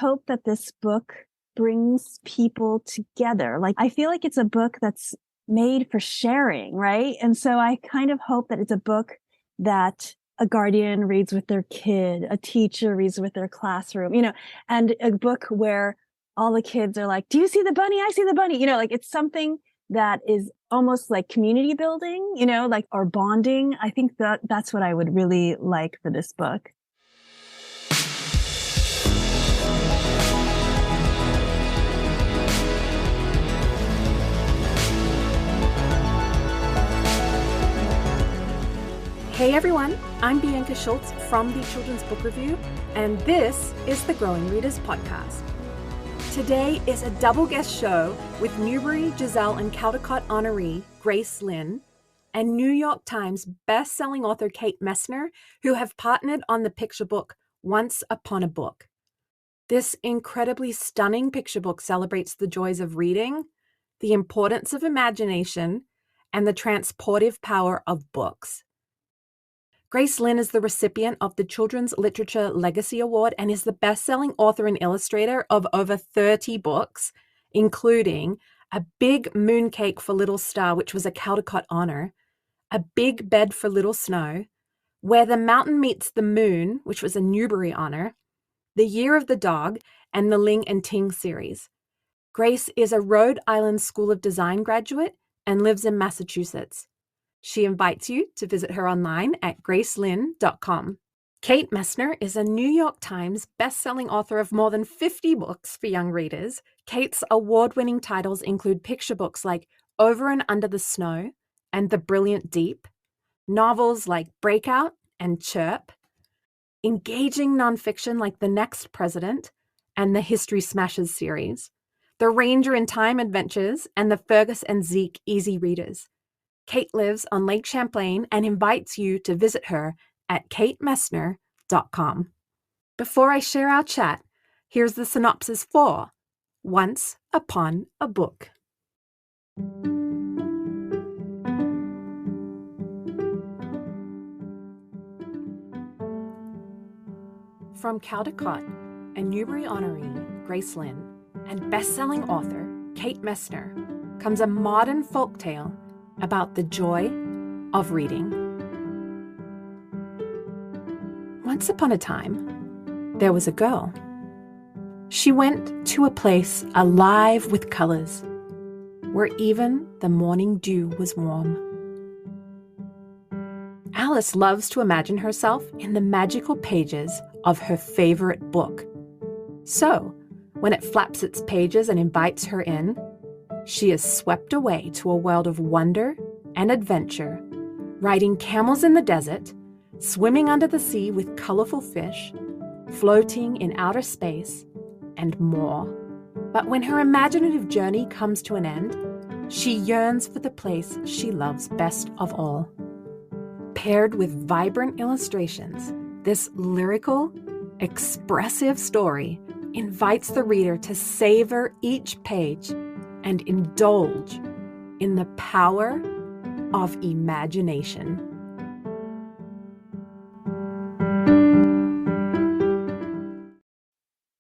hope that this book brings people together. Like, I feel like it's a book that's made for sharing, right? And so I kind of hope that it's a book that a guardian reads with their kid, a teacher reads with their classroom, and a book where all the kids are like, do you see the bunny? I see the bunny. Like, it's something that is almost like community building, like, or bonding. I think that's what I would really like for this book. Hey everyone, I'm Bianca Schultz from the Children's Book Review, and this is the Growing Readers Podcast. Today is a double guest show with Newbery, Geisel, and Caldecott honoree Grace Lin and New York Times best-selling author Kate Messner, who have partnered on the picture book Once Upon a Book. This incredibly stunning picture book celebrates the joys of reading, the importance of imagination, and the transportive power of books. Grace Lin is the recipient of the Children's Literature Legacy Award and is the best-selling author and illustrator of over 30 books, including A Big Mooncake for Little Star, which was a Caldecott Honor, A Big Bed for Little Snow, Where the Mountain Meets the Moon, which was a Newbery Honor, The Year of the Dog, and the Ling Ting series. Grace is a Rhode Island School of Design graduate and lives in Massachusetts. She invites you to visit her online at gracelin.com. Kate Messner is a New York Times best-selling author of more than 50 books for young readers. Kate's award-winning titles include picture books like Over and Under the Snow and The Brilliant Deep, novels like Breakout and Chirp, engaging nonfiction like The Next President and the History Smashers series, The Ranger in Time Adventures, and the Fergus and Zeke Easy Readers. Kate lives on Lake Champlain and invites you to visit her at katemessner.com. Before I share our chat, here's the synopsis for Once Upon a Book. From Caldecott and Newbery honoree Grace Lin and best-selling author Kate Messner comes a modern folktale about the joy of reading. Once upon a time, there was a girl. She went to a place alive with colors, where even the morning dew was warm. Alice loves to imagine herself in the magical pages of her favorite book. So, when it flaps its pages and invites her in, she is swept away to a world of wonder and adventure, riding camels in the desert, swimming under the sea with colorful fish, floating in outer space, and more. But when her imaginative journey comes to an end, she yearns for the place she loves best of all. Paired with vibrant illustrations, this lyrical, expressive story invites the reader to savor each page and indulge in the power of imagination.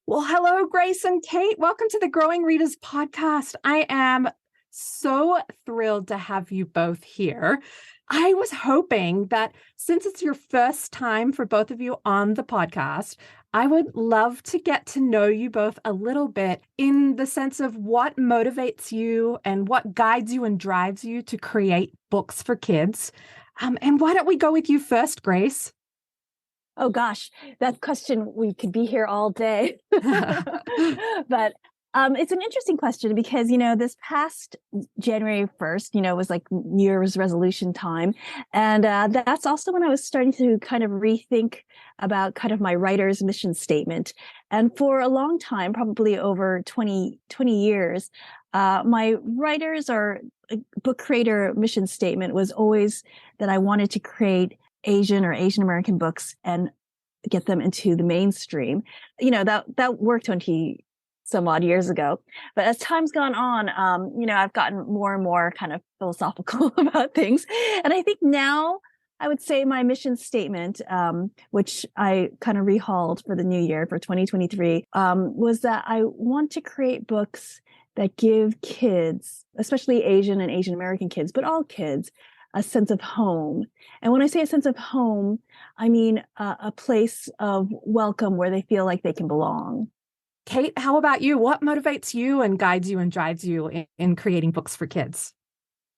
Well, hello, Grace and Kate. Welcome to the Growing Readers Podcast. I am so thrilled to have you both here. I was hoping that since it's your first time for both of you on the podcast, I would love to get to know you both a little bit in the sense of what motivates you and what guides you and drives you to create books for kids. And why don't we go with you first, Grace? Oh gosh, that question, we could be here all day. But it's an interesting question because, this past January 1st, was like New Year's resolution time. And that's also when I was starting to kind of rethink about kind of my writer's mission statement. And for a long time, probably over 20 years, my writer's or book creator mission statement was always that I wanted to create Asian or Asian American books and get them into the mainstream. That worked 20 some odd years ago. But as time's gone on, I've gotten more and more kind of philosophical about things. And I think now I would say my mission statement, which I kind of rehauled for the new year for 2023, was that I want to create books that give kids, especially Asian and Asian American kids, but all kids, a sense of home. And when I say a sense of home, I mean a place of welcome where they feel like they can belong. Kate, how about you? What motivates you and guides you and drives you in creating books for kids?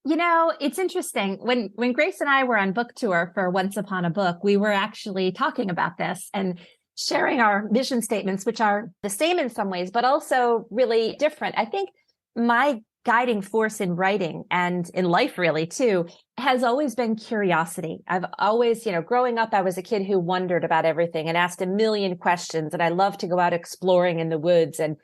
You know, it's interesting. When Grace and I were on book tour for Once Upon a Book, we were actually talking about this and sharing our mission statements, which are the same in some ways, but also really different. I think my guiding force in writing and in life really too has always been curiosity. I've always, growing up, I was a kid who wondered about everything and asked a million questions. And I love to go out exploring in the woods and,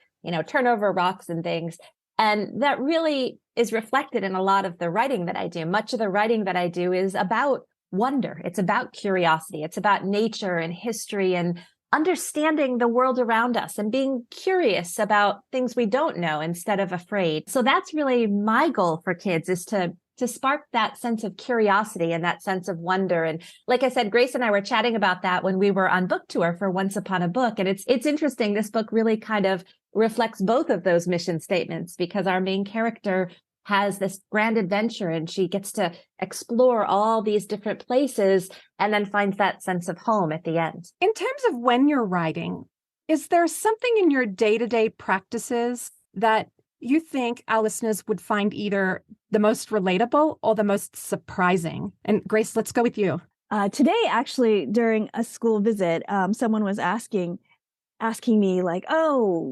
turn over rocks and things. And that really is reflected in a lot of the writing that I do. Much of the writing that I do is about wonder. It's about curiosity. It's about nature and history and understanding the world around us and being curious about things we don't know instead of afraid. So that's really my goal for kids, is to spark that sense of curiosity and that sense of wonder. And like I said, Grace and I were chatting about that when we were on book tour for Once Upon a Book. And it's interesting. This book really kind of reflects both of those mission statements, because our main character has this grand adventure and she gets to explore all these different places and then finds that sense of home at the end. In terms of when you're writing, is there something in your day-to-day practices that you think our listeners would find either the most relatable or the most surprising? And Grace, let's go with you. Today, actually, during a school visit, someone was asking me like, oh,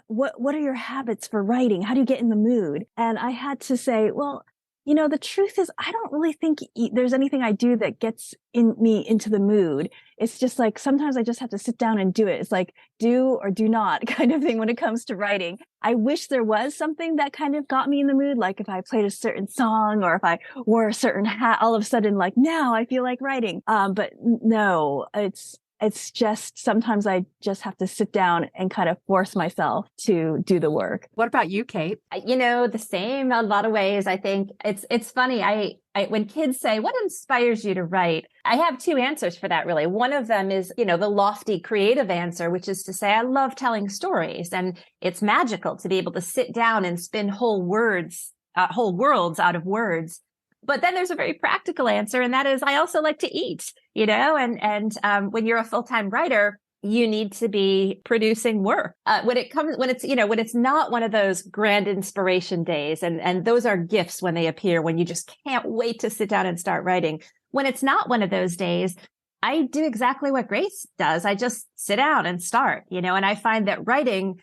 what are your habits for writing? How do you get in the mood? And I had to say, well, the truth is, I don't really think there's anything I do that gets me into the mood. It's just like, sometimes I just have to sit down and do it. It's like do or do not kind of thing when it comes to writing. I wish there was something that kind of got me in the mood. Like if I played a certain song or if I wore a certain hat, all of a sudden, like now I feel like writing. But no, it's just sometimes I just have to sit down and kind of force myself to do the work. What about you, Kate? The same a lot of ways. I think it's funny. I when kids say, what inspires you to write? I have two answers for that, really. One of them is, the lofty creative answer, which is to say, I love telling stories, and it's magical to be able to sit down and spin whole worlds out of words. But then there's a very practical answer, and that is I also like to eat, and when you're a full-time writer, you need to be producing work. When it's not one of those grand inspiration days, and those are gifts when they appear, when you just can't wait to sit down and start writing. When it's not one of those days, I do exactly what Grace does. I just sit down and start, and I find that writing,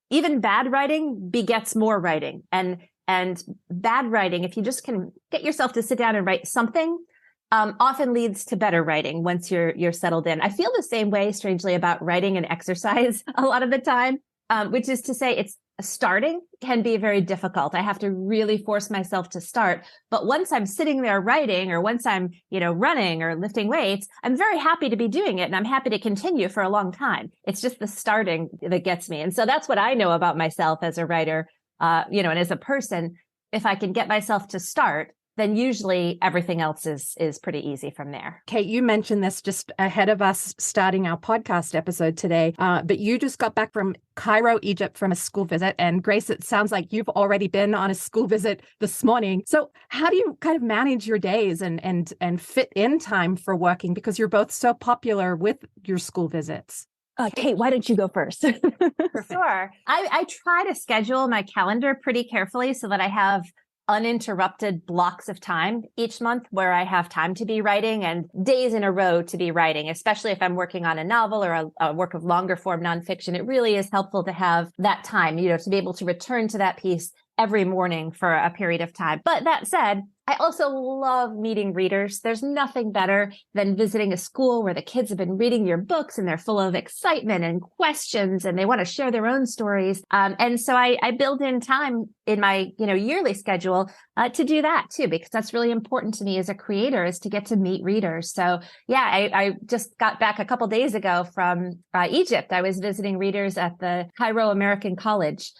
even bad writing, begets more writing. And bad writing, if you just can get yourself to sit down and write something, often leads to better writing once you're settled in. I feel the same way, strangely, about writing and exercise a lot of the time, which is to say it's starting can be very difficult. I have to really force myself to start. But once I'm sitting there writing, or once I'm, running or lifting weights, I'm very happy to be doing it. And I'm happy to continue for a long time. It's just the starting that gets me. And so that's what I know about myself as a writer. And as a person, if I can get myself to start, then usually everything else is pretty easy from there. Kate, you mentioned this just ahead of us starting our podcast episode today, but you just got back from Cairo, Egypt from a school visit. And Grace, it sounds like you've already been on a school visit this morning. So how do you kind of manage your days and fit in time for working? Because you're both so popular with your school visits. Kate, why don't you go first? Sure. I try to schedule my calendar pretty carefully so that I have uninterrupted blocks of time each month where I have time to be writing and days in a row to be writing, especially if I'm working on a novel or a work of longer form nonfiction. It really is helpful to have that time, to be able to return to that piece every morning for a period of time. But that said, I also love meeting readers. There's nothing better than visiting a school where the kids have been reading your books and they're full of excitement and questions and they want to share their own stories. And so I build in time in my, yearly schedule to do that too, because that's really important to me as a creator, is to get to meet readers. So yeah, I just got back a couple days ago from Egypt. I was visiting readers at the Cairo American College.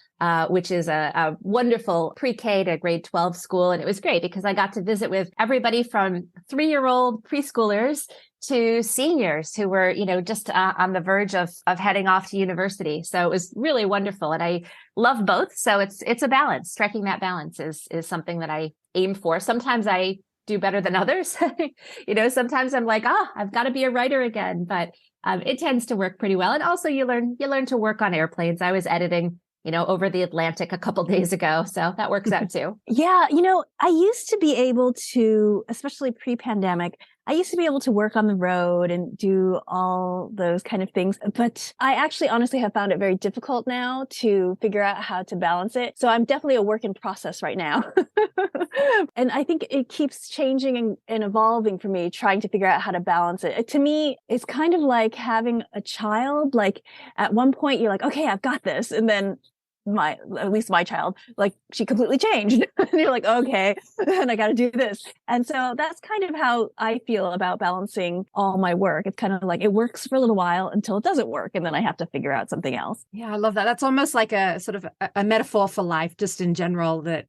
which is a wonderful pre-K to grade 12 school. And it was great because I got to visit with everybody from 3-year-old preschoolers to seniors who were, just on the verge of heading off to university. So it was really wonderful. And I love both. So it's a balance. Striking that balance is something that I aim for. Sometimes I do better than others. Sometimes I'm like, I've got to be a writer again, but it tends to work pretty well. And also you learn to work on airplanes. I was editing over the Atlantic a couple days ago. So that works out too. Yeah. I used to be able to, especially pre-pandemic, I used to be able to work on the road and do all those kind of things. But I actually honestly have found it very difficult now to figure out how to balance it. So I'm definitely a work in process right now. And I think it keeps changing and evolving for me, trying to figure out how to balance it. To me, it's kind of like having a child. Like at one point you're like, okay, I've got this. And then at least my child, like she completely changed. And you're like, okay, and I got to do this. And so that's kind of how I feel about balancing all my work. It's kind of like it works for a little while until it doesn't work. And then I have to figure out something else. Yeah, I love that. That's almost like a sort of a metaphor for life, just in general, that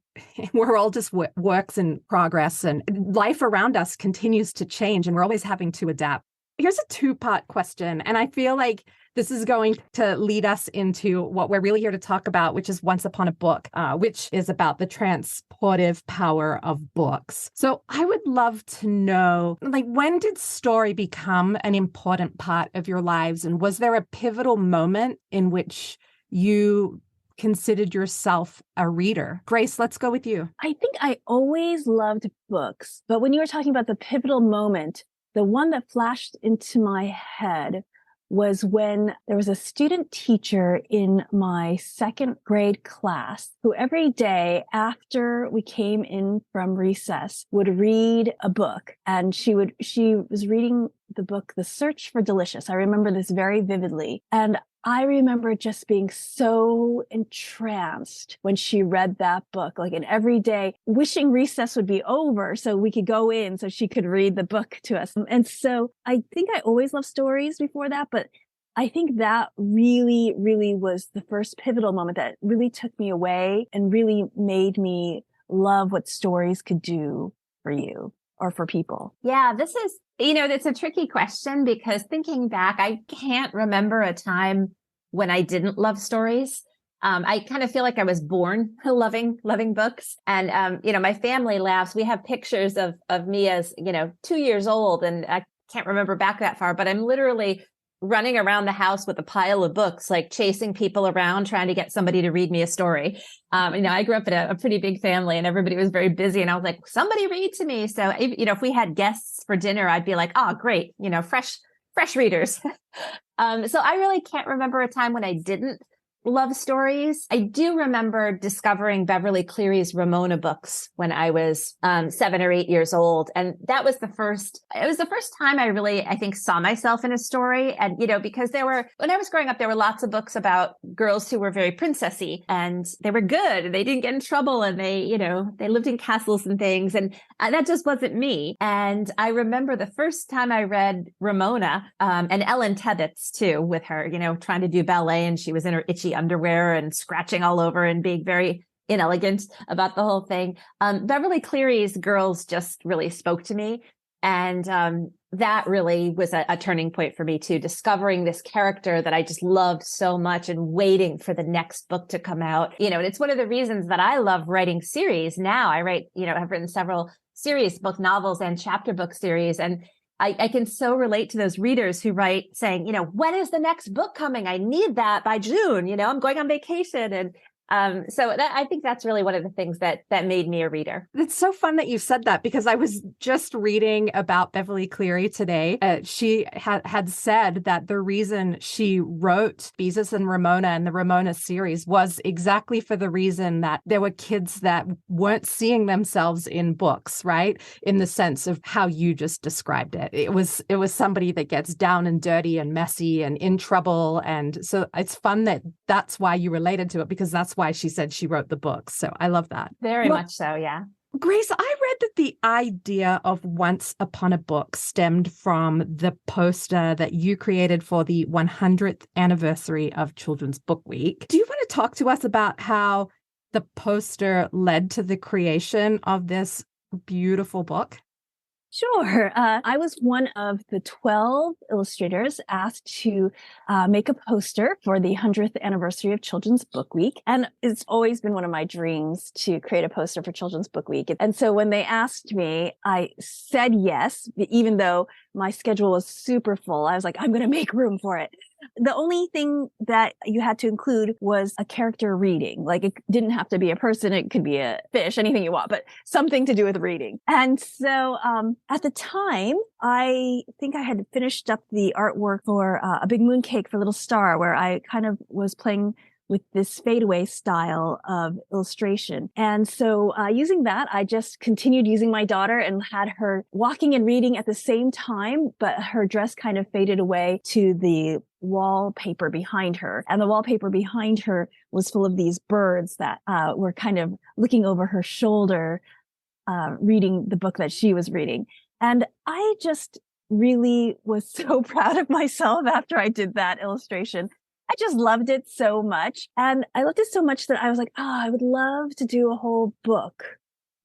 we're all just works in progress and life around us continues to change and we're always having to adapt. Here's a 2-part question. And I feel like this is going to lead us into what we're really here to talk about, which is Once Upon a Book, which is about the transportive power of books. So I would love to know, when did story become an important part of your lives? And was there a pivotal moment in which you considered yourself a reader? Grace, let's go with you. I think I always loved books. But when you were talking about the pivotal moment, the one that flashed into my head was when there was a student teacher in my 2nd grade class who every day after we came in from recess would read a book. And she was reading the book, The Search for Delicious. I remember this very vividly. And I remember just being so entranced when she read that book, and every day wishing recess would be over so we could go in so she could read the book to us. And so I think I always loved stories before that, but I think that really, really was the first pivotal moment that really took me away and really made me love what stories could do for you or for people. Yeah, this is, it's a tricky question because thinking back, I can't remember a time when I didn't love stories. I kind of feel like I was born loving books. And, my family laughs. We have pictures of me as, 2 years old, and I can't remember back that far, but I'm literally running around the house with a pile of books, like chasing people around, trying to get somebody to read me a story. I grew up in a pretty big family and everybody was very busy. And I was like, somebody read to me. So, if we had guests for dinner, I'd be like, oh, great, fresh readers. So I really can't remember a time when I didn't love stories. I do remember discovering Beverly Cleary's Ramona books when I was 7 or 8 years old. And that was the first time I really, I think, saw myself in a story. And, because when I was growing up, there were lots of books about girls who were very princessy and they were good and they didn't get in trouble and they lived in castles and things. And that just wasn't me. And I remember the first time I read Ramona, and Ellen Tebbets too, with her, trying to do ballet and she was in her itchy underwear and scratching all over and being very inelegant about the whole thing. Beverly Cleary's girls just really spoke to me. And that really was a turning point for me too, discovering this character that I just loved so much and waiting for the next book to come out. And it's one of the reasons that I love writing series. Now I write, I've written several series, both novels and chapter book series. And I can so relate to those readers who write saying, when is the next book coming? I need that by June. I'm going on vacation. And I think that's really one of the things that made me a reader. It's so fun that you said that because I was just reading about Beverly Cleary today. She had said that the reason she wrote Beezus and Ramona and the Ramona series was exactly for the reason that there were kids that weren't seeing themselves in books, right? In the sense of how you just described it. It was somebody that gets down and dirty and messy and in trouble. And so it's fun that that's why you related to it, because that's why she said she wrote the books. So I love that. Very much so. Yeah. Grace, I read that the idea of Once Upon a Book stemmed from the poster that you created for the 100th anniversary of Children's Book Week. Do you want to talk to us about how the poster led to the creation of this beautiful book? Sure. I was one of the 12 illustrators asked to make a poster for the 100th anniversary of Children's Book Week. And it's always been one of my dreams to create a poster for Children's Book Week. And so when they asked me, I said yes, even though my schedule was super full. I was like, I'm going to make room for it. The only thing that you had to include was a character reading. Like it didn't have to be a person. It could be a fish, anything you want, but something to do with reading. And so at the time, I think I had finished up the artwork for A Big Mooncake for Little Star, where I kind of was playing with this fadeaway style of illustration. And so using that, I just continued using my daughter and had her walking and reading at the same time, but her dress kind of faded away to the wallpaper behind her. And the wallpaper behind her was full of these birds that were kind of looking over her shoulder, reading the book that she was reading. And I just really was so proud of myself after I did that illustration. I just loved it so much. And I loved it so much that I was like, I would love to do a whole book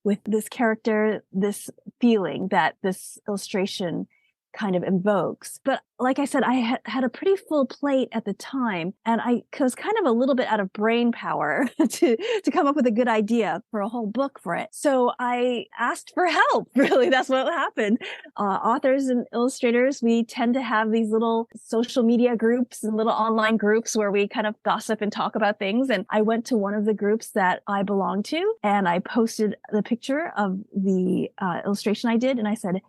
with this character, this feeling that this illustration kind of invokes. But like I said, I had a pretty full plate at the time, and I was kind of a little bit out of brain power to come up with a good idea for a whole book for it. So I asked for help. Really, that's what happened. Authors and illustrators, we tend to have these little social media groups and little online groups where we kind of gossip and talk about things. And I went to one of the groups that I belong to, and I posted the picture of the illustration I did, and I said,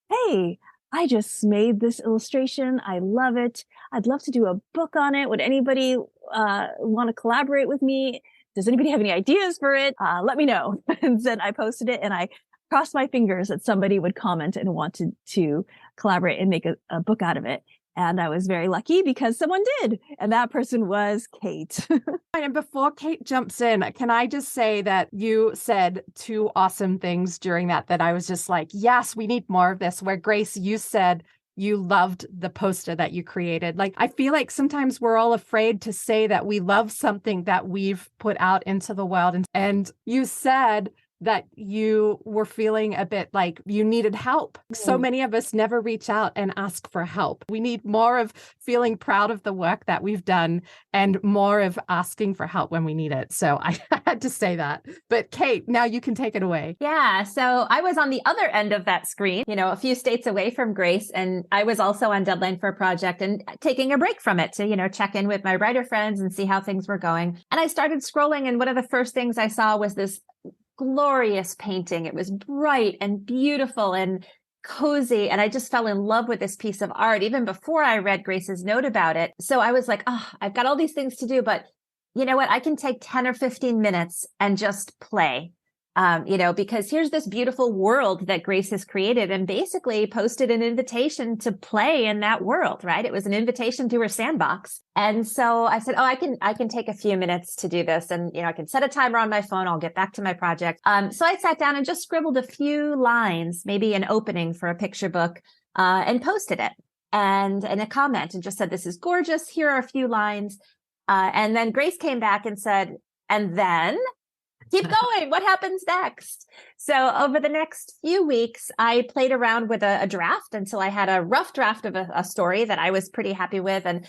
hey, I just made this illustration. I love it. I'd love to do a book on it. Would anybody want to collaborate with me? Does anybody have any ideas for it? Let me know. And then I posted it, and I crossed my fingers that somebody would comment and wanted to collaborate and make a book out of it. And I was very lucky because someone did. And that person was Kate. And before Kate jumps in, can I just say that you said two awesome things during that I was just like, yes, we need more of this. Where Grace, you said you loved the poster that you created. Like, I feel like sometimes we're all afraid to say that we love something that we've put out into the world. And you said that you were feeling a bit like you needed help. So many of us never reach out and ask for help. We need more of feeling proud of the work that we've done and more of asking for help when we need it. So I had to say that. But Kate, now you can take it away. Yeah. So I was on the other end of that screen, a few states away from Grace. And I was also on deadline for a project and taking a break from it to, check in with my writer friends and see how things were going. And I started scrolling. And one of the first things I saw was this glorious painting. It was bright and beautiful and cozy. And I just fell in love with this piece of art even before I read Grace's note about it. So I was like, I've got all these things to do, but you know what? I can take 10 or 15 minutes and just play. Because here's this beautiful world that Grace has created and basically posted an invitation to play in that world, right? It was an invitation to her sandbox. And so I said, I can take a few minutes to do this. And, I can set a timer on my phone. I'll get back to my project. So I sat down and just scribbled a few lines, maybe an opening for a picture book, and posted it and a comment and just said, this is gorgeous. Here are a few lines. And then Grace came back and said, and then keep going. What happens next? So over the next few weeks, I played around with a draft until I had a rough draft of a story that I was pretty happy with, and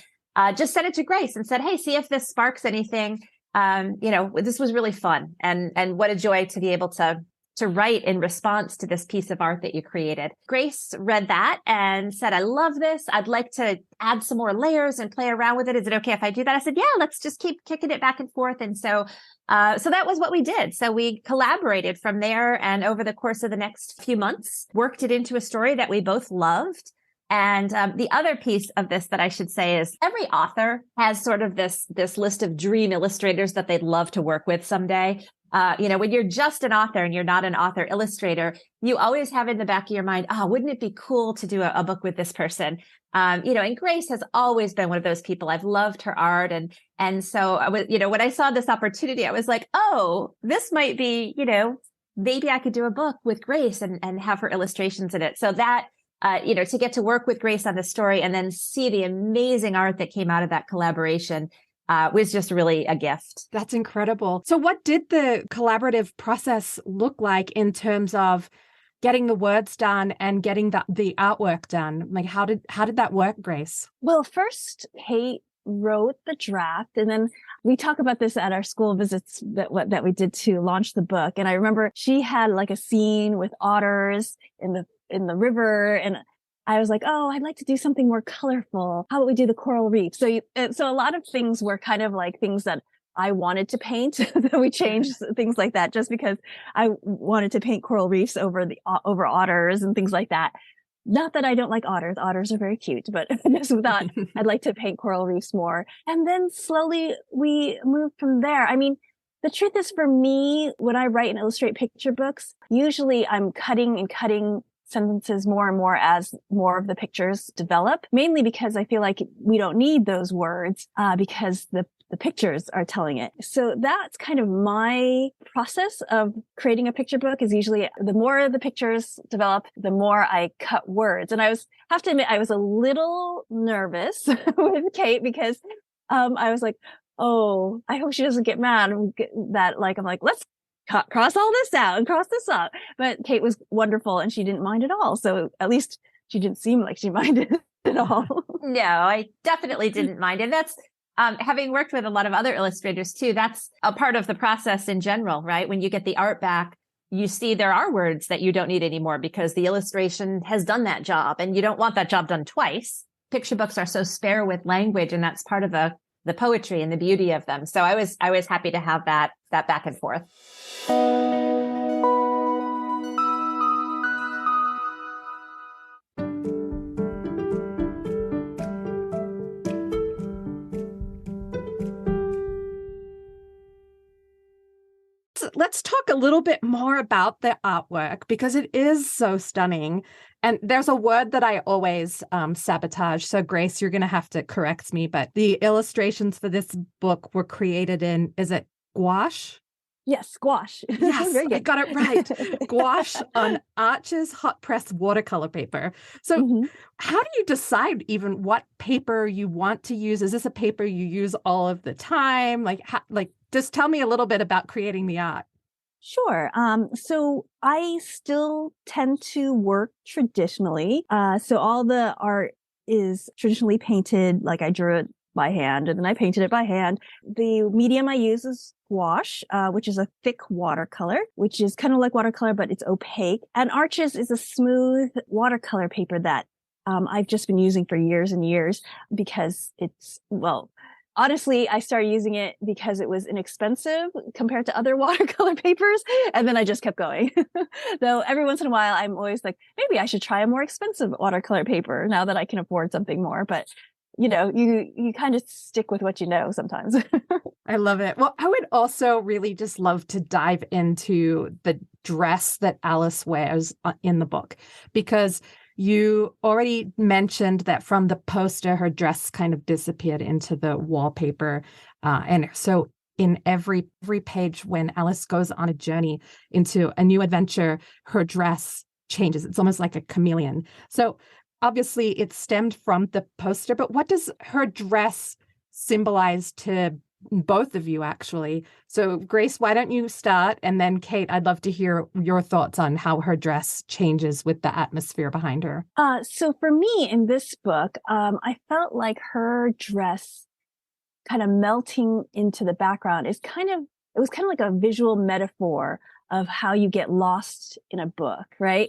just sent it to Grace and said, hey, see if this sparks anything. This was really fun. And what a joy to be able to write in response to this piece of art that you created. Grace read that and said, I love this. I'd like to add some more layers and play around with it. Is it okay if I do that? I said, yeah, let's just keep kicking it back and forth. And so that was what we did. So we collaborated from there, and over the course of the next few months, worked it into a story that we both loved. And the other piece of this that I should say is every author has sort of this list of dream illustrators that they'd love to work with someday. When you're just an author and you're not an author illustrator, you always have in the back of your mind, wouldn't it be cool to do a book with this person? And Grace has always been one of those people. I've loved her art. And so I was, when I saw this opportunity, I was like, this might be, maybe I could do a book with Grace and have her illustrations in it. So that, to get to work with Grace on the story and then see the amazing art that came out of that collaboration was just really a gift. That's incredible. So what did the collaborative process look like in terms of getting the words done and getting the artwork done? Like, how did that work, Grace? Well, first, Kate wrote the draft, and then we talk about this at our school visits that we did to launch the book. And I remember she had like a scene with otters in the river, and I was like, oh, I'd like to do something more colorful. How about we do the coral reef? So a lot of things were kind of like things that I wanted to paint. That we changed things like that just because I wanted to paint coral reefs over otters and things like that. Not that I don't like otters. Otters are very cute, but I just thought I'd like to paint coral reefs more. And then slowly we moved from there. I mean, the truth is, for me, when I write and illustrate picture books, usually I'm cutting sentences more and more as more of the pictures develop, mainly because I feel like we don't need those words because the pictures are telling it. So that's kind of my process of creating a picture book. Is usually the more the pictures develop, the more I cut words. And have to admit, I was a little nervous with Kate because I was like, oh, I hope she doesn't get mad that I'm like, let's cross all this out and cross this out. But Kate was wonderful and she didn't mind at all. So at least she didn't seem like she minded at all. No, I definitely didn't mind. And that's, having worked with a lot of other illustrators too, that's a part of the process in general, right? When you get the art back, you see there are words that you don't need anymore because the illustration has done that job and you don't want that job done twice. Picture books are so spare with language, and that's part of the poetry and the beauty of them. So I was happy to have that back and forth. Let's talk a little bit more about the artwork because it is so stunning. And there's a word that I always sabotage. So Grace, you're going to have to correct me, but the illustrations for this book were created in, is it gouache? Yes, gouache. Yes, I got it right. Gouache on Arches hot press watercolor paper. So how do you decide even what paper you want to use? Is this a paper you use all of the time? Just tell me a little bit about creating the art. Sure. So I still tend to work traditionally. So all the art is traditionally painted, like I drew it by hand and then I painted it by hand. The medium I use is gouache, which is a thick watercolor, which is kind of like watercolor, but it's opaque. And Arches is a smooth watercolor paper that I've just been using for years and years because honestly, I started using it because it was inexpensive compared to other watercolor papers. And then I just kept going. Though every once in a while, I'm always like, maybe I should try a more expensive watercolor paper now that I can afford something more. But, you kind of stick with what you know sometimes. I love it. Well, I would also really just love to dive into the dress that Alice wears in the book, because you already mentioned that from the poster, her dress kind of disappeared into the wallpaper. And so in every page, when Alice goes on a journey into a new adventure, her dress changes. It's almost like a chameleon. So obviously it stemmed from the poster, but what does her dress symbolize to both of you, actually? So Grace, why don't you start? And then Kate, I'd love to hear your thoughts on how her dress changes with the atmosphere behind her. So for me in this book, I felt like her dress kind of melting into the background it was kind of like a visual metaphor of how you get lost in a book, right?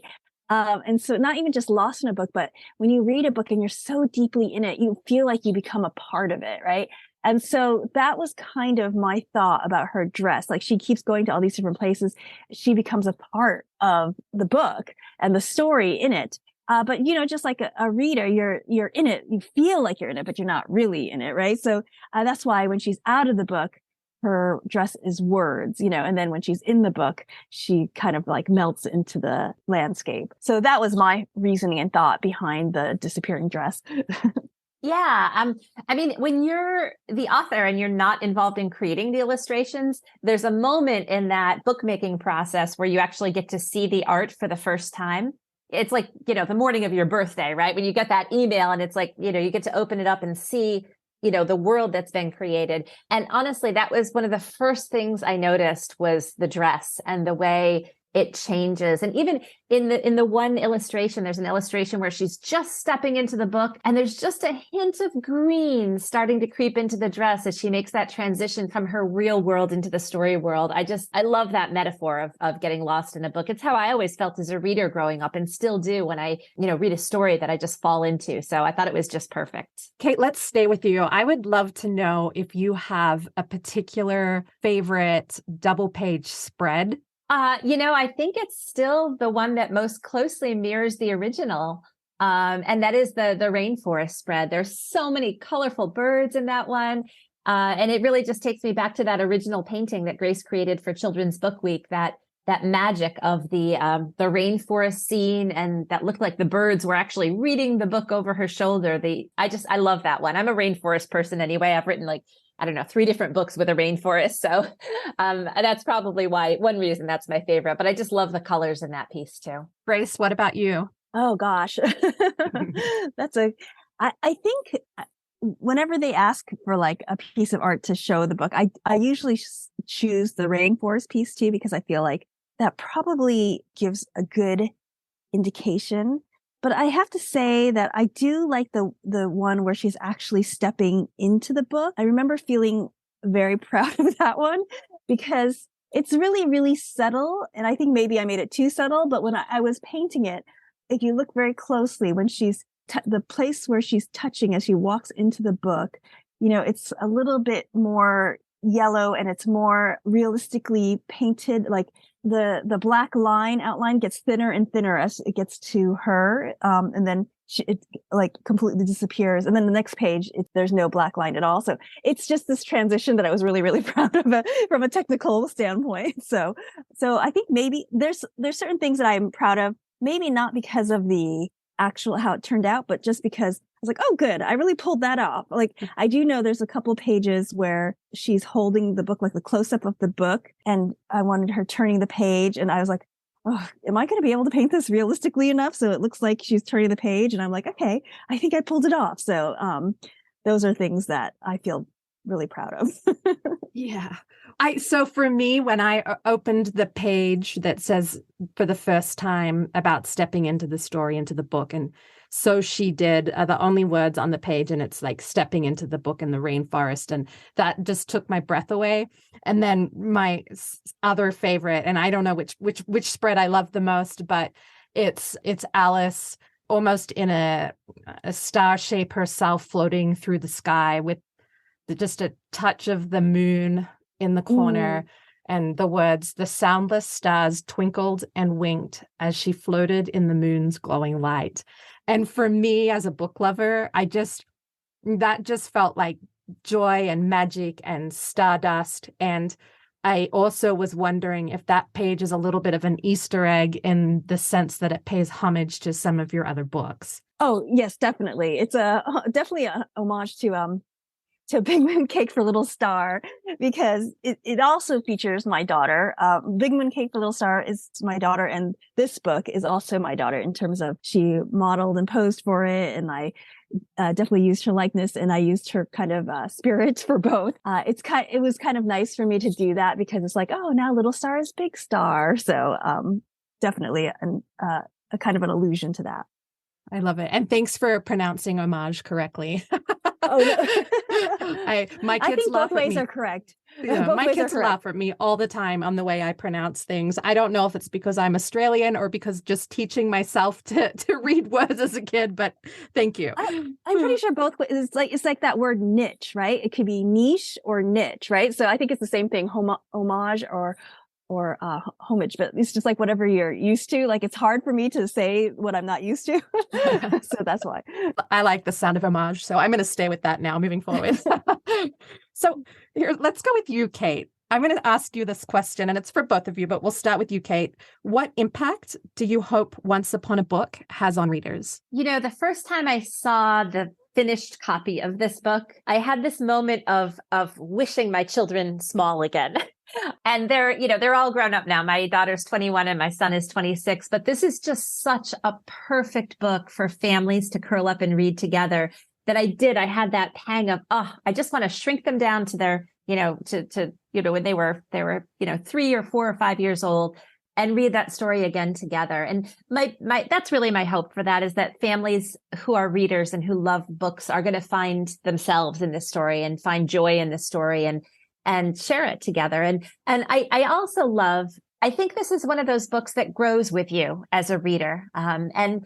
And so not even just lost in a book, but when you read a book and you're so deeply in it, you feel like you become a part of it, right? And so that was kind of my thought about her dress. Like, she keeps going to all these different places. She becomes a part of the book and the story in it. But just like a reader, you're in it. You feel like you're in it, but you're not really in it, right? So that's why when she's out of the book, her dress is words, and then when she's in the book, she kind of like melts into the landscape. So that was my reasoning and thought behind the disappearing dress. Yeah. I mean, when you're the author and you're not involved in creating the illustrations, there's a moment in that bookmaking process where you actually get to see the art for the first time. It's like, the morning of your birthday, right? When you get that email and it's like, you get to open it up and see, the world that's been created. And honestly, that was one of the first things I noticed was the dress and the way it changes. And even in the one illustration, there's an illustration where she's just stepping into the book and there's just a hint of green starting to creep into the dress as she makes that transition from her real world into the story world. I love that metaphor of getting lost in a book. It's how I always felt as a reader growing up and still do when I, read a story that I just fall into. So I thought it was just perfect. Kate, let's stay with you. I would love to know if you have a particular favorite double page spread. I think it's still the one that most closely mirrors the original. And that is the rainforest spread. There's so many colorful birds in that one. And it really just takes me back to that original painting that Grace created for Children's Book Week, that magic of the rainforest scene, and that looked like the birds were actually reading the book over her shoulder. I love that one. I'm a rainforest person anyway. I've written 3 different books with a rainforest. So that's probably one reason that's my favorite, but I just love the colors in that piece too. Grace, what about you? Oh gosh. I think whenever they ask for like a piece of art to show the book, I usually choose the rainforest piece too, because I feel like that probably gives a good indication. But I have to say that I do like the one where she's actually stepping into the book. I remember feeling very proud of that one because it's really, really subtle. And I think maybe I made it too subtle. But when I was painting it, if you look very closely, when she's the place where she's touching as she walks into the book, it's a little bit more yellow and it's more realistically painted. Like the black outline gets thinner and thinner as it gets to her. And then it like completely disappears. And then the next page, there's no black line at all. So it's just this transition that I was really, really proud of from a technical standpoint. So I think maybe there's certain things that I'm proud of, maybe not because of the actual how it turned out, but just because I was like, oh, good, I really pulled that off. Like, I do know there's a couple pages where she's holding the book, like the close up of the book, and I wanted her turning the page, and I was like, oh, am I going to be able to paint this realistically enough so it looks like she's turning the page? And I'm like, okay, I think I pulled it off. So those are things that I feel really proud of. Yeah. So for me, when I opened the page that says for the first time about stepping into the story, into the book, and so she did are the only words on the page, and it's like stepping into the book in the rainforest, and that just took my breath away. And then my other favorite, and I don't know which spread I love the most, but it's Alice almost in a star shape herself floating through the sky with just a touch of the moon in the corner, and the words, "The soundless stars twinkled and winked as she floated in the moon's glowing light." And for me as a book lover, that just felt like joy and magic and stardust. And I also was wondering if that page is a little bit of an Easter egg in the sense that it pays homage to some of your other books. Oh, yes, definitely. It's definitely a homage to A Big Mooncake for Little Star, because it also features my daughter. Big Mooncake for Little Star is my daughter, and this book is also my daughter in terms of she modeled and posed for it, and I definitely used her likeness, and I used her kind of spirit for both. It was kind of nice for me to do that because it's like, oh, now Little Star is Big Star. So definitely a kind of an allusion to that. I love it. And thanks for pronouncing homage correctly. Oh, no. My kids I think laugh both ways at me. are correct. Yeah, Both my ways are kids correct. laugh at me all the time on the way I pronounce things. I don't know if it's because I'm Australian or because just teaching myself to read words as a kid, but thank you. I'm pretty sure both ways. It's like that word niche, right? It could be niche or niche, right? So I think it's the same thing, homage or homage, but it's just like whatever you're used to. Like, it's hard for me to say what I'm not used to. So that's why. I like the sound of homage, so I'm going to stay with that now moving forward. So here, let's go with you, Kate. I'm going to ask you this question, and it's for both of you, but we'll start with you, Kate. What impact do you hope Once Upon a Book has on readers? The first time I saw the finished copy of this book, I had this moment of wishing my children small again. And they're all grown up now. My daughter's 21 and my son is 26, but this is just such a perfect book for families to curl up and read together that I had that pang of, I just want to shrink them down to their, when they were 3 or 4 or 5 years old, and read that story again together. And that's really my hope for that, is that families who are readers and who love books are going to find themselves in this story and find joy in this story and share it together. And I also love, I think this is one of those books that grows with you as a reader. And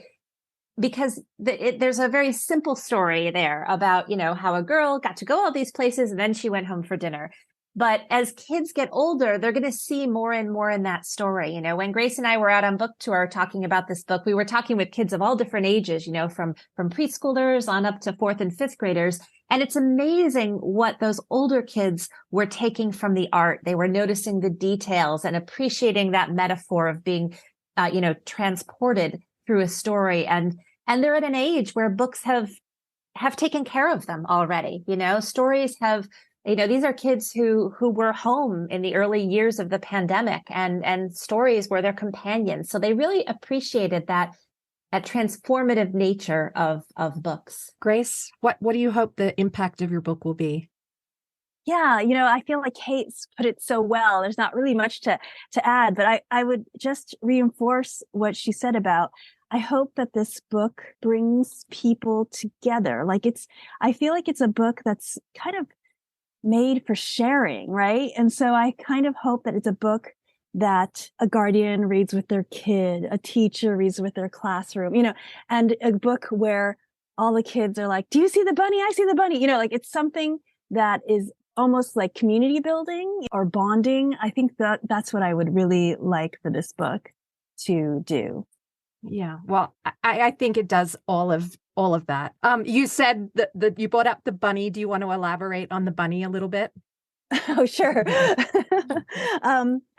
because there's a very simple story there about, how a girl got to go all these places and then she went home for dinner. But as kids get older, they're going to see more and more in that story. When Grace and I were out on book tour talking about this book, we were talking with kids of all different ages, from preschoolers on up to 4th and 5th graders. And it's amazing what those older kids were taking from the art. They were noticing the details and appreciating that metaphor of being, transported through a story. And they're at an age where books have taken care of them already. Stories have, these are kids who were home in the early years of the pandemic, and stories were their companions. So they really appreciated that transformative nature of books. Grace, what do you hope the impact of your book will be? Yeah, I feel like Kate's put it so well. There's not really much to add, but I would just reinforce what she said about, I hope that this book brings people together. I feel like it's a book that's kind of made for sharing, right? And so I kind of hope that it's a book that a guardian reads with their kid, a teacher reads with their classroom, and a book where all the kids are like, do you see the bunny? I see the bunny. It's something that is almost like community building or bonding. I think that's what I would really like for this book to do. Yeah, well, I think it does all of that. You said that you brought up the bunny. Do you want to elaborate on the bunny a little bit? Oh, sure.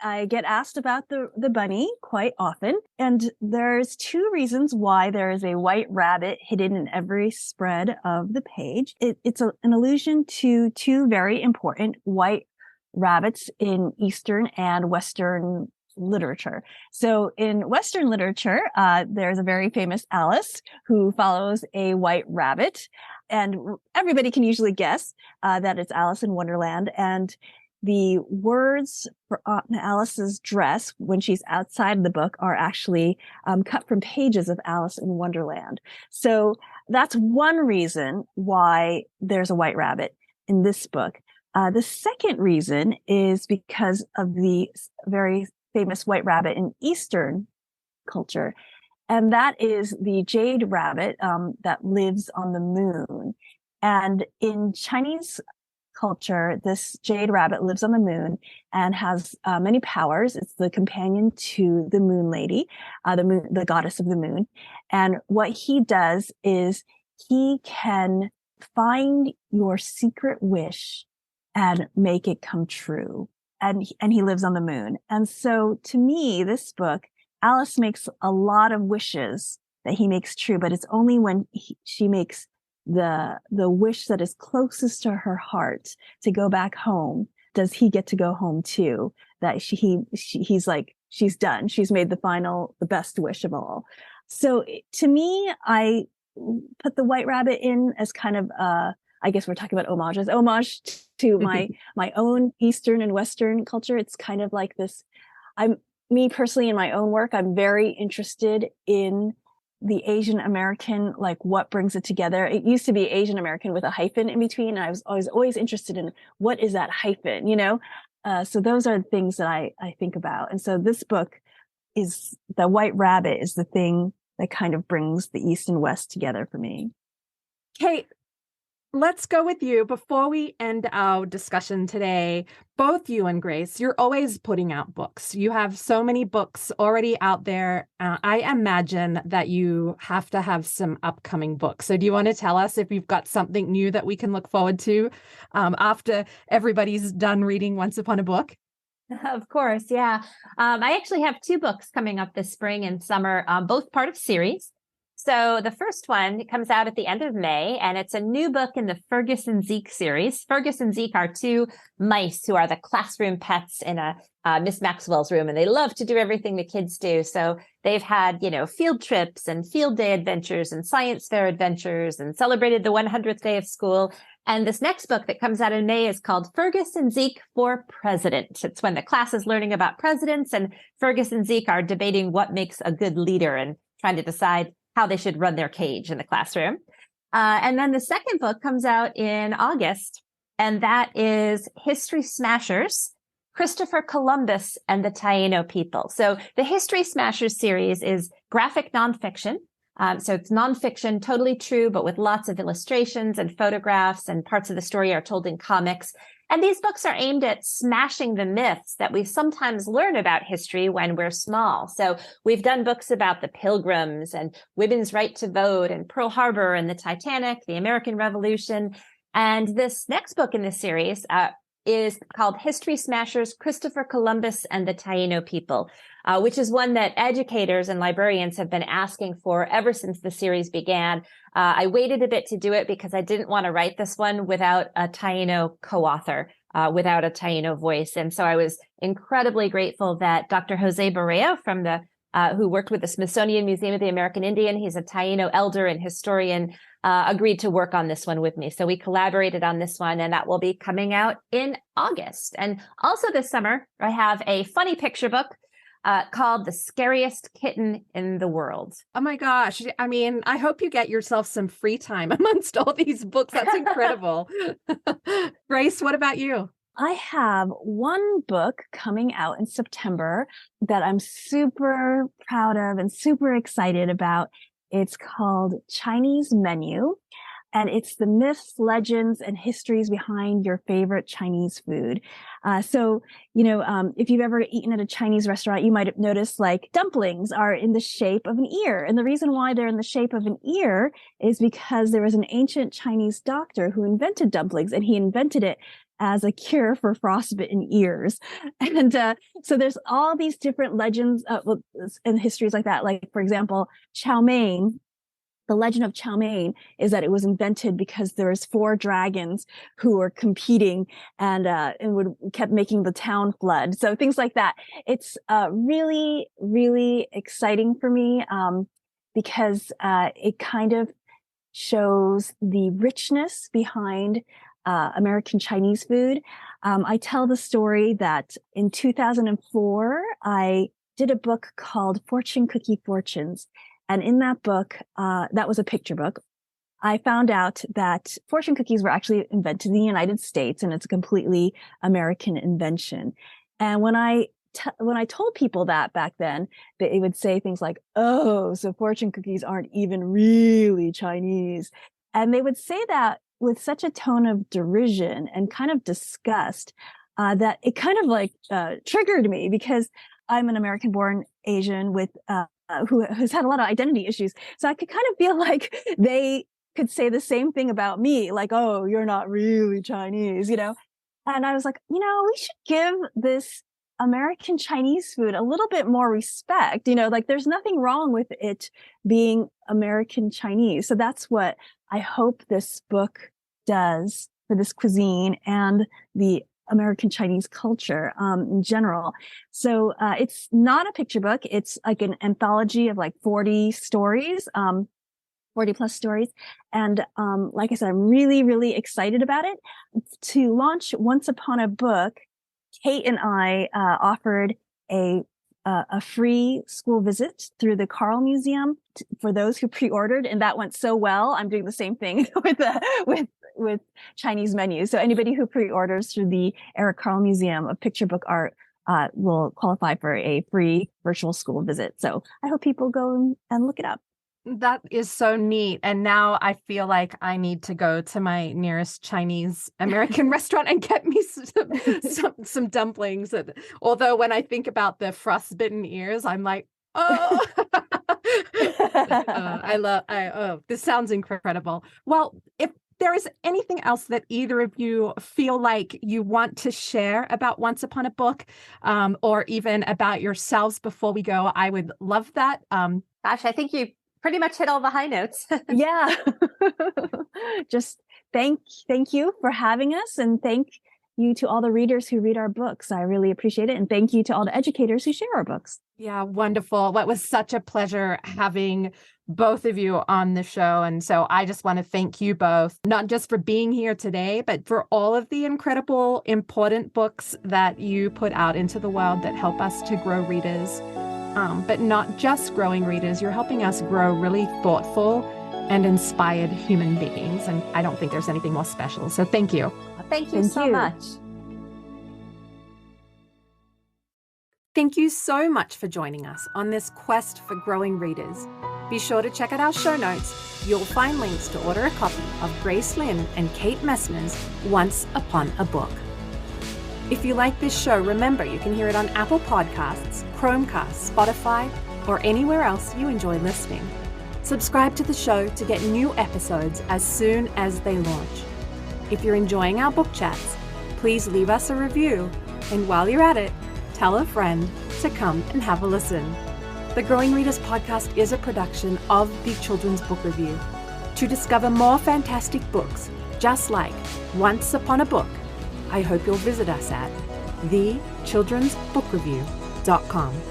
I get asked about the bunny quite often, and there's 2 reasons why there is a white rabbit hidden in every spread of the page. It's an allusion to 2 very important white rabbits in Eastern and Western literature. So in Western literature, there's a very famous Alice who follows a white rabbit, and everybody can usually guess that it's Alice in Wonderland. And the words for Alice's dress when she's outside the book are actually cut from pages of Alice in Wonderland. So that's one reason why there's a white rabbit in this book. The second reason is because of the very famous white rabbit in Eastern culture. And that is the jade rabbit that lives on the moon. And in Chinese culture, this jade rabbit lives on the moon and has many powers. It's the companion to the moon lady, the goddess of the moon. And what he does is he can find your secret wish and make it come true. And he lives on the moon. And so to me, this book, Alice makes a lot of wishes that he makes true, but it's only when she makes the wish that is closest to her heart to go back home does he get to go home too. That he's like, she's done. She's made the best wish of all. So to me, I put the white rabbit in as kind of I guess we're talking about homage to my own Eastern and Western culture. It's kind of like this. Me personally in my own work, I'm very interested in the Asian American, like what brings it together. It used to be Asian American with a hyphen in between. And I was always interested in what is that hyphen, So those are the things that I think about. And so this book is the white rabbit is the thing that kind of brings the East and West together for me. Kate, let's go with you. Before we end our discussion today, both you and Grace, you're always putting out books. You have so many books already out there. I imagine that you have to have some upcoming books. So do you want to tell us if you've got something new that we can look forward to after everybody's done reading Once Upon a Book? Of course, yeah. I actually have 2 books coming up this spring and summer, both part of series. So the first one comes out at the end of May, and it's a new book in the Fergus and Zeke series. Fergus and Zeke are two mice who are the classroom pets in a Miss Maxwell's room, and they love to do everything the kids do. So they've had, field trips and field day adventures and science fair adventures and celebrated the 100th day of school. And this next book that comes out in May is called Fergus and Zeke for President. It's when the class is learning about presidents, and Fergus and Zeke are debating what makes a good leader and trying to decide how they should run their cage in the classroom. And then the second book comes out in August, and that is History Smashers, Christopher Columbus and the Taino People. So the History Smashers series is graphic nonfiction. So it's nonfiction, totally true, but with lots of illustrations and photographs, and parts of the story are told in comics. And these books are aimed at smashing the myths that we sometimes learn about history when we're small. So we've done books about the Pilgrims and women's right to vote and Pearl Harbor and the Titanic, the American Revolution. And this next book in this series is called History Smashers, Christopher Columbus and the Taino People, which is one that educators and librarians have been asking for ever since the series began. I waited a bit to do it because I didn't want to write this one without a Taino co-author, without a Taino voice. And so I was incredibly grateful that Dr. Jose Barreo from who worked with the Smithsonian Museum of the American Indian, he's a Taino elder and historian, agreed to work on this one with me. So we collaborated on this one, and that will be coming out in August. And also this summer, I have a funny picture book called The Scariest Kitten in the World. Oh my gosh. I mean, I hope you get yourself some free time amongst all these books. That's incredible. Grace, what about you? I have one book coming out in September that I'm super proud of and super excited about. It's called Chinese Menu, and it's the myths, legends, and histories behind your favorite Chinese food. If you've ever eaten at a Chinese restaurant, you might have noticed like dumplings are in the shape of an ear. And the reason why they're in the shape of an ear is because there was an ancient Chinese doctor who invented dumplings, and he invented it as a cure for frostbitten ears. And so there's all these different legends and histories like that. Like, for example, chow mein. The legend of chow mein is that it was invented because there was 4 dragons who were competing and kept making the town flood. So things like that. It's really, really exciting for me because it kind of shows the richness behind American Chinese food. I tell the story that in 2004, I did a book called Fortune Cookie Fortunes. And in that book, that was a picture book, I found out that fortune cookies were actually invented in the United States, and it's a completely American invention. And when I told people that back then, they would say things like, "Oh, so fortune cookies aren't even really Chinese." And they would say that with such a tone of derision and kind of disgust that it kind of like triggered me, because I'm an American-born Asian with who has had a lot of identity issues. So I could kind of feel like they could say the same thing about me, like, "Oh, you're not really Chinese," And I was like, we should give this American Chinese food a little bit more respect. Like there's nothing wrong with it being American Chinese. So that's what I hope this book does for this cuisine and the American Chinese culture in general. So it's not a picture book. It's like an anthology of like 40 stories, 40 plus stories. And like I said, I'm really, really excited about it. To launch Once Upon a Book, Kate and I offered a free school visit through the Carl Museum for those who pre-ordered, and that went so well. I'm doing the same thing with Chinese menus. So anybody who pre-orders through the Eric Carle Museum of Picture Book Art will qualify for a free virtual school visit. So I hope people go and look it up. That is so neat. And now I feel like I need to go to my nearest Chinese American restaurant and get me some dumplings. Although when I think about the frostbitten ears, I'm like, oh, this sounds incredible. Well, if there is anything else that either of you feel like you want to share about Once Upon a Book, or even about yourselves before we go, I would love that. Gosh, I think you pretty much hit all the high notes. Yeah. Just thank you for having us, and thank you to all the readers who read our books. I really appreciate it. And thank you to all the educators who share our books. Yeah, wonderful. Well, it was such a pleasure having both of you on the show. And so I just want to thank you both, not just for being here today, but for all of the incredible, important books that you put out into the world that help us to grow readers. But not just growing readers, you're helping us grow really thoughtful and inspired human beings. And I don't think there's anything more special. So thank you. Thank you so much. Thank you so much for joining us on this quest for growing readers. Be sure to check out our show notes. You'll find links to order a copy of Grace Lin and Kate Messner's Once Upon a Book. If you like this show, remember you can hear it on Apple Podcasts, Chromecast, Spotify, or anywhere else you enjoy listening. Subscribe to the show to get new episodes as soon as they launch. If you're enjoying our book chats, please leave us a review, and while you're at it, tell a friend to come and have a listen. The Growing Readers podcast is a production of the Children's Book Review. To discover more fantastic books, just like Once Upon a Book, I hope you'll visit us at thechildrensbookreview.com.